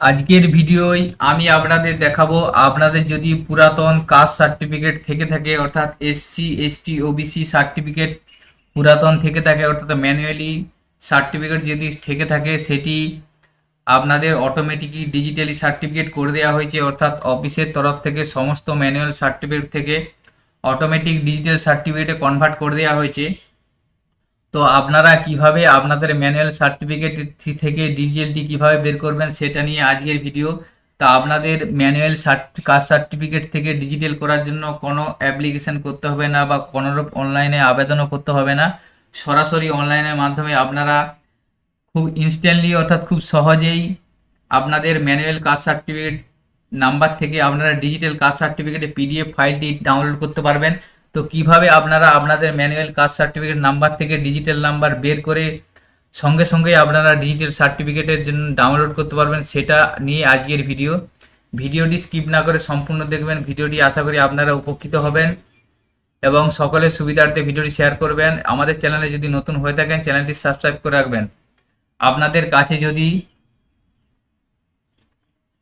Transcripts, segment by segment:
আজকের ভিডিওয় আমি আপনাদের দেখাবো আপনাদের যদি পুরাতন কাস্ট সার্টিফিকেট থেকে থাকে অর্থাৎ এসসি এসটি ওবিসি সার্টিফিকেট পুরাতন থেকে থাকে অর্থাৎ ম্যানুয়ালি সার্টিফিকেট যদি থেকে থাকে সেটি আপনাদের অটোমেটিকই ডিজিটালি সার্টিফিকেট করে দেওয়া হয়েছে অর্থাৎ অফিসের তরফ থেকে সমস্ত ম্যানুয়াল সার্টিফিকেট থেকে অটোমেটিক ডিজিটাল সার্টিফিকেটে কনভার্ট করে দেওয়া হয়েছে। তো আপনারা কিভাবে আপনাদের ম্যানুয়াল সার্টিফিকেট থেকে ডিজিটালটি কিভাবে বের করবেন সেটা নিয়ে আজকের ভিডিও। তা আপনাদের ম্যানুয়াল কাস্ট সার্টিফিকেট থেকে ডিজিটাল করার জন্য কোনো অ্যাপ্লিকেশন করতে হবে না বা কোনোরূপ অনলাইনে আবেদনও করতে হবে না। সরাসরি অনলাইনের মাধ্যমে আপনারা খুব ইনস্ট্যান্টলি অর্থাৎ খুব সহজেই আপনাদের ম্যানুয়াল কাস্ট সার্টিফিকেট নাম্বার থেকে আপনারা ডিজিটাল কাস্ট সার্টিফিকেটে পিডিএফ ফাইলটি ডাউনলোড করতে পারবেন। তো কিভাবে আপনারা আপনাদের ম্যানুয়াল কাস্ট সার্টিফিকেট নাম্বার থেকে ডিজিটাল নাম্বার বের করে সঙ্গে সঙ্গে আপনারা ডিজিটাল সার্টিফিকেটের জন্য ডাউনলোড করতে পারবেন সেটা নিয়ে আজকের ভিডিওটি স্কিপ না করে সম্পূর্ণ দেখবেন। ভিডিওটি আশা করি আপনারা উপকৃত হবেন এবং সকলের সুবিধার্থে ভিডিওটি শেয়ার করবেন। আমাদের চ্যানেলে যদি নতুন হয়ে থাকেন চ্যানেলটি সাবস্ক্রাইব করে রাখবেন। আপনাদের কাছে যদি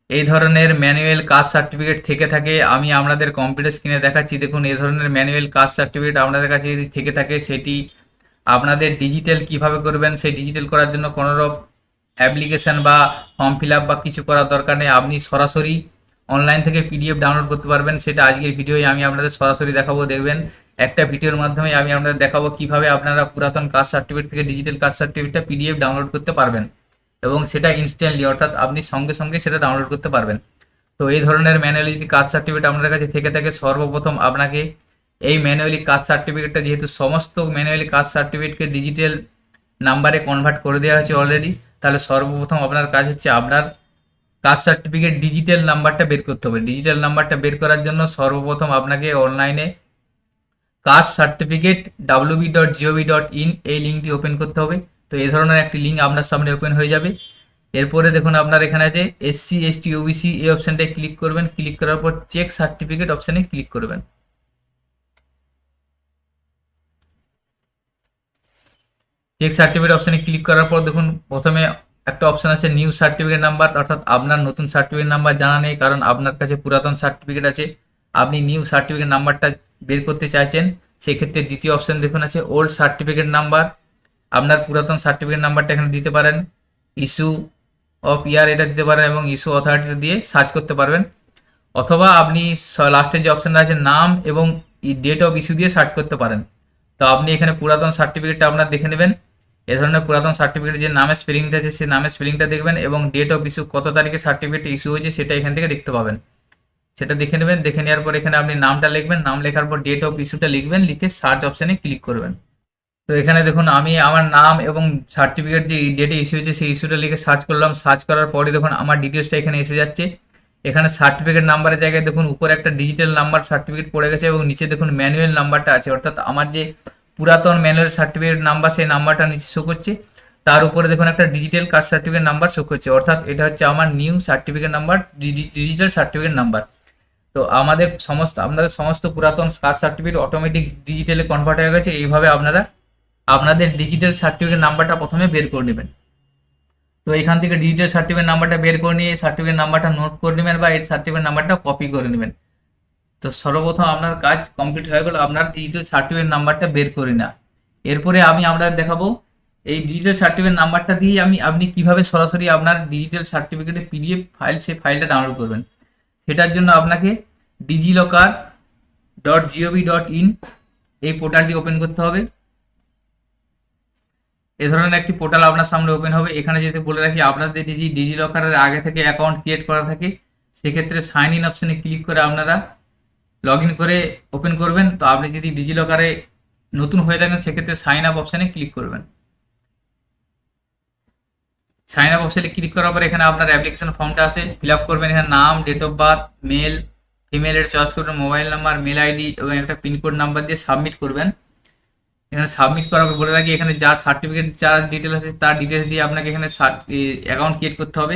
এই ধরনের ম্যানুয়াল কাস্ট সার্টিফিকেট থেকে থাকে আমি আপনাদের কম্পিউটার স্ক্রিনে দেখাচ্ছি। দেখুন এই ধরনের ম্যানুয়াল কাস্ট সার্টিফিকেট আপনাদের কাছে যদি থেকে থাকে সেটি আপনাদের ডিজিটাল কিভাবে করবেন, সেই ডিজিটাল করার জন্য কোনোরকম অ্যাপ্লিকেশন বা ফর্ম ফিল আপ বা কিছু করার দরকার নেই। আপনি সরাসরি অনলাইন থেকে পিডিএফ ডাউনলোড করতে পারবেন। সেটা আজকের ভিডিওয় আমি আপনাদের সরাসরি দেখাবো। দেখবেন একটা ভিডিওর মাধ্যমে আমি আপনাদের দেখাবো কিভাবে আপনারা পুরাতন কাস্ট সার্টিফিকেট থেকে ডিজিটাল কাস্ট সার্টিফিকেটটা পিডিএফ ডাউনলোড করতে পারবেন এবং সেটা ইনস্ট্যান্টলি অর্থাৎ আপনি সঙ্গে সঙ্গে সেটা ডাউনলোড করতে পারবেন। তো এই ধরনের ম্যানুয়ালি যদি কাস্ট সার্টিফিকেট আপনার কাছে থেকে থাকে সর্বপ্রথম আপনাকে এই ম্যানুয়ালি কাস্ট সার্টিফিকেটটা যেহেতু সমস্ত ম্যানুয়ালি কাস্ট সার্টিফিকেটকে ডিজিটাল নাম্বারে কনভার্ট করে দেওয়া হয়েছে অলরেডি, তাহলে সর্বপ্রথম আপনার কাজ হচ্ছে আপনার কাস্ট সার্টিফিকেট ডিজিটাল নাম্বারটা বের করতে হবে। ডিজিটাল নাম্বারটা বের করার জন্য সর্বপ্রথম আপনাকে অনলাইনে কাস্ট সার্টিফিকেট www.gov.in এই লিঙ্কটি ওপেন করতে হবে। তো এই ধরনের একটি লিঙ্ক আপনার সামনে ওপেন হয়ে যাবে। এরপরে দেখুন আপনার এখানে আছে এসসি এসটি ওবিসি এই অপশানটায় ক্লিক করবেন। ক্লিক করার পর চেক সার্টিফিকেট অপশানে ক্লিক করবেন। চেক সার্টিফিকেট অপশানে ক্লিক করার পর দেখুন প্রথমে একটা অপশান আছে নিউ সার্টিফিকেট নাম্বার, অর্থাৎ আপনার নতুন সার্টিফিকেট নাম্বার জানা নেই কারণ আপনার কাছে পুরাতন সার্টিফিকেট আছে। আপনি নিউ সার্টিফিকেট নাম্বারটা বের করতে চাইছেন, সেক্ষেত্রে দ্বিতীয় অপশান দেখুন আছে ওল্ড সার্টিফিকেট নাম্বার। আপনার পুরাতন সার্টিফিকেট নাম্বারটা এখানে দিতে পারেন, ইস্যু অফ ইয়ার এটা দিতে পারেন এবং ইস্যু অথরিটি দিয়ে সার্চ করতে পারবেন, অথবা আপনি লাস্টে যে অপশানটা আছে নাম এবং ডেট অফ ইস্যু দিয়ে সার্চ করতে পারেন। তো আপনি এখানে পুরাতন সার্টিফিকেটটা আপনার দেখে নেবেন। এ ধরনের পুরাতন সার্টিফিকেটের যে নামের স্পেলিংটা আছে সেই নামের স্পেলিংটা দেখবেন এবং ডেট অফ ইস্যু কত তারিখে সার্টিফিকেট ইস্যু হয়েছে সেটা এখান থেকে দেখতে পাবেন। সেটা দেখে নেবেন। দেখে নেওয়ার পর এখানে আপনি নামটা লিখবেন, নাম লেখার পর ডেট অফ ইস্যুটা লিখবেন, লিখে সার্চ অপশানে ক্লিক করবেন। তো এখানে দেখুন আমি আমার নাম এবং সার্টিফিকেট যে ডেটে ইস্যু হয়েছে সেই ইস্যুটা লিখে সার্চ করলাম। সার্চ করার পরে দেখুন আমার ডিটেলসটা এখানে এসে যাচ্ছে। এখানে সার্টিফিকেট নাম্বারের জায়গায় দেখুন উপরে একটা ডিজিটাল নাম্বার সার্টিফিকেট পড়ে গেছে এবং নিচে দেখুন ম্যানুয়াল নাম্বারটা আছে, অর্থাৎ আমার যে পুরাতন ম্যানুয়াল সার্টিফিকেট নাম্বার সেই নাম্বারটা নিচে শো করছে, তার উপরে দেখুন একটা digital caste certificate number show করছে, অর্থাৎ এটা হচ্ছে আমার new certificate number, digital certificate number. তো আপনাদের সমস্ত পুরাতন কাস্ট সার্টিফিকেট অটোমেটিক ডিজিটালে কনভার্ট হয়ে গেছে। এইভাবে আপনারা আপনাদের ডিজিটাল সার্টিফিকেট নাম্বারটা প্রথমে বের করে নেবেন। তো এখান থেকে ডিজিটাল সার্টিফিকেট নাম্বারটা বের করে নিয়ে সার্টিফিকেট নাম্বারটা নোট করে নেবেন বা এই সার্টিফিকেট নাম্বারটা কপি করে নেবেন। তো সর্বপ্রথম আপনার কাজ কমপ্লিট হয়ে গেল, আপনার ডিজিটাল সার্টিফিকেট নাম্বারটা বের করে না। এরপরে আমি আপনাদের দেখাবো এই ডিজিটাল সার্টিফিকেট নাম্বারটা দিয়ে আপনি কিভাবে সরাসরি আপনার ডিজিটাল সার্টিফিকেটের পিডিএফ ফাইল সেই ফাইলটা ডাউনলোড করবেন। সেটার জন্য আপনাকে digilokar.gov.in এই পোর্টালটি ওপেন করতে হবে। এ ধরনের একটি পোর্টাল আপনার সামনে ওপেন হবে। এখানে যদি বলে রাখি আপনাদের যদি ডিজিলকারের আগে থেকে অ্যাকাউন্ট ক্রিয়েট করা থাকে সেক্ষেত্রে সাইন ইন অপশানে ক্লিক করে আপনারা লগ ইন করে ওপেন করবেন। তো আপনি যদি ডিজিলকারে নতুন হয়ে থাকেন সেক্ষেত্রে সাইন আপ অপশানে ক্লিক করবেন। সাইন আপ অপশানে ক্লিক করার পর এখানে আপনার অ্যাপ্লিকেশন ফর্মটা আছে, ফিল আপ করবেন। এখানে নাম, ডেট অফ বার্থ, মেল ফিমেলের চয়েস করবেন, মোবাইল নাম্বার, মেল আইডি এবং একটা পিনকোড নাম্বার দিয়ে সাবমিট করবেন। এখানে সাবমিট করার বলে রাখি এখানে যার সার্টিফিকেট যার ডিটেলস আছে তার ডিটেলস দিয়ে আপনাকে এখানে অ্যাকাউন্ট ক্রিয়েট করতে হবে,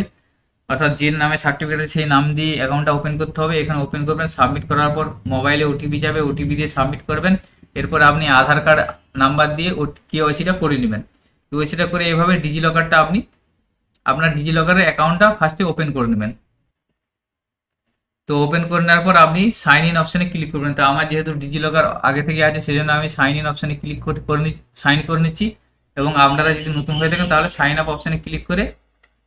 অর্থাৎ যে নামে সার্টিফিকেট আছে সেই নাম দিয়ে অ্যাকাউন্টটা ওপেন করতে হবে। এখানে ওপেন করবেন, সাবমিট করার পর মোবাইলে ওটিপি যাবে, ওটিপি দিয়ে সাবমিট করবেন। এরপর আপনি আধার কার্ড নাম্বার দিয়ে কেওয়াইসিটা করে নেবেন। কেওয়াইসিটা করে এইভাবে ডিজিলকারটা আপনি আপনার ডিজিলকারের অ্যাকাউন্টটা ফার্স্টে ওপেন করে নেবেন। তো ওপেন করে নেওয়ার পর আপনি সাইন ইন অপশানে ক্লিক করবেন। তো আমার যেহেতু ডিজিলকার আগে থেকে আছে সেজন্য আমি সাইন ইন অপশানে ক্লিক সাইন করে নিচ্ছি। এবং আপনারা যদি নতুন হয়ে থাকেন তাহলে সাইন আপ অপশানে ক্লিক করে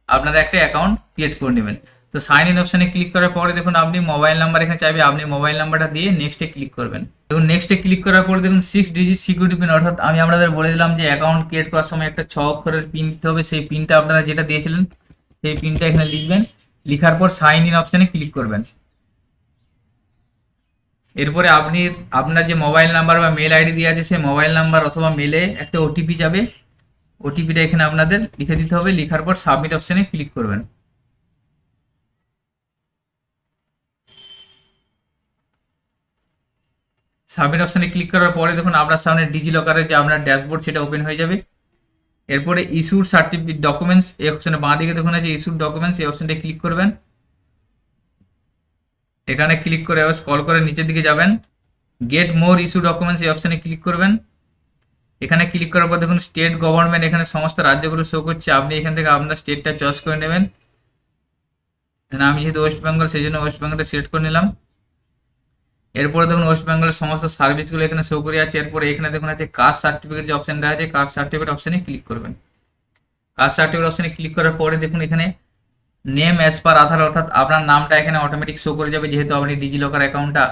আপনারা একটা অ্যাকাউন্ট ক্রিয়েট করে নেবেন। তো সাইন ইন অপশানে ক্লিক করার পরে দেখুন আপনি মোবাইল নাম্বার এখানে চাইবে, আপনি মোবাইল নাম্বারটা দিয়ে নেক্সটে ক্লিক করবেন। দেখুন নেক্সটে ক্লিক করার পরে দেখুন 6 ডিজিট সিকিউরিটি পিন, অর্থাৎ আমি আপনাদের বলে দিলাম যে অ্যাকাউন্ট ক্রিয়েট করার সময় একটা 6 অক্ষরের পিন দিতে হবে। সেই পিনটা আপনারা যেটা দিয়েছিলেন সেই পিনটা এখানে লিখবেন। লিখার পর সাইন ইন অপশানে ক্লিক করবেন। এরপরে আপনি আপনার যে মোবাইল নাম্বার বা মেল আইডি দিয়ে আছে সেই মোবাইল নাম্বার অথবা মেলে একটা ওটিপি যাবে। ওটিপিটা এখানে আপনাদের লিখে দিতে হবে। লিখার পর সাবমিট অপশানে ক্লিক করবেন। সাবমিট অপশানে ক্লিক করার পরে দেখুন আপনার সামনে ডিজিলকারের যে আপনার ড্যাশবোর্ড সেটা ওপেন হয়ে যাবে। এরপরে ইস্যুড সার্টিফিকেট ডকুমেন্টস এই অপশানে বাঁ দিকে দেখুন আছে ইস্যুড ডকুমেন্টস, এই অপশানটা ক্লিক করবেন। এখানে ক্লিক করে আবার স্ক্রল করে নিচের দিকে যাবেন, গেট মোর ইস্যু ডকুমেন্টস এই অপশানে ক্লিক করবেন। এখানে ক্লিক করার পর দেখুন স্টেট গভর্নমেন্ট এখানে সমস্ত রাজ্যগুলো শো করছে। আপনি এখান থেকে আপনার স্টেটটা চয়েস করে নেবেন। আমি যেহেতু ওয়েস্ট বেঙ্গল সেই জন্য ওয়েস্ট বেঙ্গলটা সিলেক্ট করে নিলাম। এরপরে দেখুন ওয়েস্ট বেঙ্গলের সমস্ত সার্ভিসগুলো এখানে শো করে আছে। এরপরে এখানে দেখুন আছে কাস্ট সার্টিফিকেট যে অপশানটা আছে, কাস্ট সার্টিফিকেট অপশানে ক্লিক করবেন। কাস্ট সার্টিফিকেট অপশানে ক্লিক করার পরে দেখুন এখানে নেম অ্যাজ পার আধার, অর্থাৎ আপনার নামটা এখানে অটোমেটিক শো করে যাবে। যেহেতু আপনি ডিজিলকার অ্যাকাউন্টটা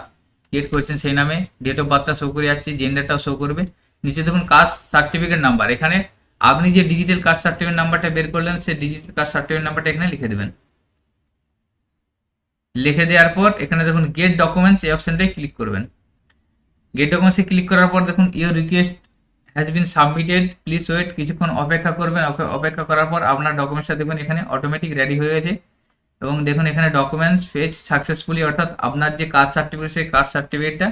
ক্রিয়েট করেছেন সেই নামে ডেট অফ বার্থটা শো করে যাচ্ছে, জেন্ডারটাও শো করবে। নিচে দেখুন কাস্ট সার্টিফিকেট নাম্বার, এখানে আপনি যে ডিজিটাল কাস্ট সার্টিফিকেট নাম্বারটা বের করলেন সেই ডিজিটাল কাস্ট সার্টিফিকেট নাম্বারটা এখানে লিখে দেবেন। লিখে দেওয়ার পর এখানে দেখুন গেট ডকুমেন্টস এই অপশানটায় ক্লিক করবেন। গেট ডকুমেন্টসে ক্লিক করার পর দেখুন your request has been submitted, please wait, কিছুক্ষণ অপেক্ষা করবেন। অপেক্ষা করার পর আপনার ডকুমেন্টসটা দেখুন এখানে অটোমেটিক রেডি হয়ে গেছে। এবং দেখুন এখানে ডকুমেন্টস ফেচ সাকসেসফুলি, অর্থাৎ আপনার যে কাস্ট সার্টিফিকেট সেই কাস্ট সার্টিফিকেটটা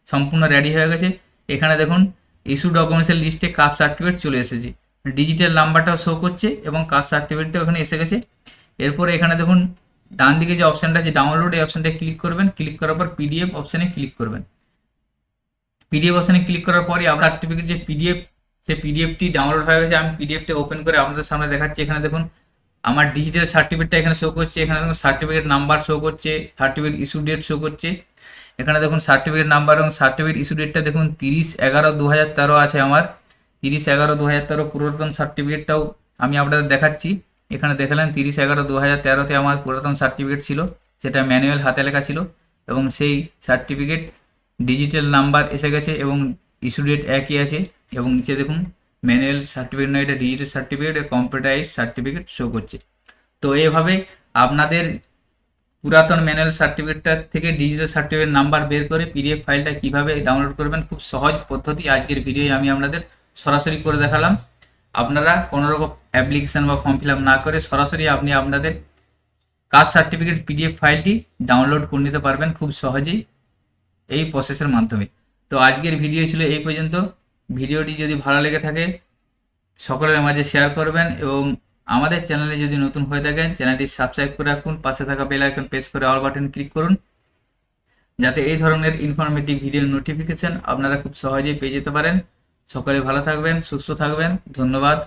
সম্পূর্ণ রেডি হয়ে গেছে। এখানে দেখুন ইস্যু ডকুমেন্টসের লিস্টে কাস্ট সার্টিফিকেট চলে এসেছে, ডিজিটাল নাম্বারটাও শো করছে এবং কাস্ট সার্টিফিকেটটাও এখানে এসে গেছে। এরপরে এখানে দেখুন ডান দিকে যে অপশানটা আছে ডাউনলোড, এই অপশানটা ক্লিক করবেন। ক্লিক করার পর পিডিএফ অপশানে ক্লিক করবেন। পিডিএফ অপশানে ক্লিক করার পরে আপনার সার্টিফিকেট যে পিডিএফ সেই পিডিএফটি ডাউনলোড হয়ে গেছে। আমি পিডিএফটা ওপেন করে আপনাদের সামনে দেখাচ্ছি। এখানে দেখুন আমার ডিজিটাল সার্টিফিকেটটা এখানে শো করছে। এখানে দেখুন সার্টিফিকেট নাম্বার শো করছে, সার্টিফিকেট ইস্যু ডেট শো করছে। এখানে দেখুন সার্টিফিকেট নাম্বার এবং সার্টিফিকেট ইস্যু ডেটটা দেখুন 30/11/2013 আছে আমার। 30/11/2013 পুরাতন সার্টিফিকেটটাও আমি আপনাদের দেখাচ্ছি। এখানে দেখালেন 30/11/2013-তে আমার পুরাতন সার্টিফিকেট ছিল, সেটা ম্যানুয়াল হাতে লেখা ছিল এবং সেই সার্টিফিকেট ডিজিটাল নাম্বার এসে গেছে এবং ইস্যু ডেট একই আছে। এবং নিচে দেখুন ম্যানুয়াল সার্টিফিকেট নয়, এটা ডিজিটাল সার্টিফিকেট এর কম্পিউটারাইজ সার্টিফিকেট শো করছে। তো এইভাবে আপনাদের পুরাতন ম্যানুয়াল সার্টিফিকেটটা থেকে ডিজিটাল সার্টিফিকেট নাম্বার বের করে পিডিএফ ফাইলটা কিভাবে ডাউনলোড করবেন, খুব সহজ পদ্ধতি আজকের ভিডিওয় আমি আপনাদের সরাসরি করে দেখালাম। আপনারা কোনো রকম অ্যাপ্লিকেশন বা ফর্ম ফিল আপ না করে সরাসরি আপনি আপনাদের কাস্ট সার্টিফিকেট পিডিএফ ফাইলটি ডাউনলোড করে নিতে পারবেন খুব সহজেই এই প্রসেসের মাধ্যমে। তো আজকের ভিডিও ছিল এই পর্যন্ত। ভিডিওটি যদি ভালো লেগে থাকে সকলের মাঝে শেয়ার করবেন এবং আমাদের চ্যানেলে যদি নতুন হয়ে থাকেন চ্যানেলটি সাবস্ক্রাইব করে রাখুন। পাশে থাকা বেল আইকন প্রেস করে অল বাটন ক্লিক করুন, যাতে এই ধরনের ইনফরমেটিভ ভিডিওর নোটিফিকেশন আপনারা খুব সহজেই পেয়ে যেতে পারেন। সকলে ভালো থাকবেন, সুস্থ থাকবেন। ধন্যবাদ।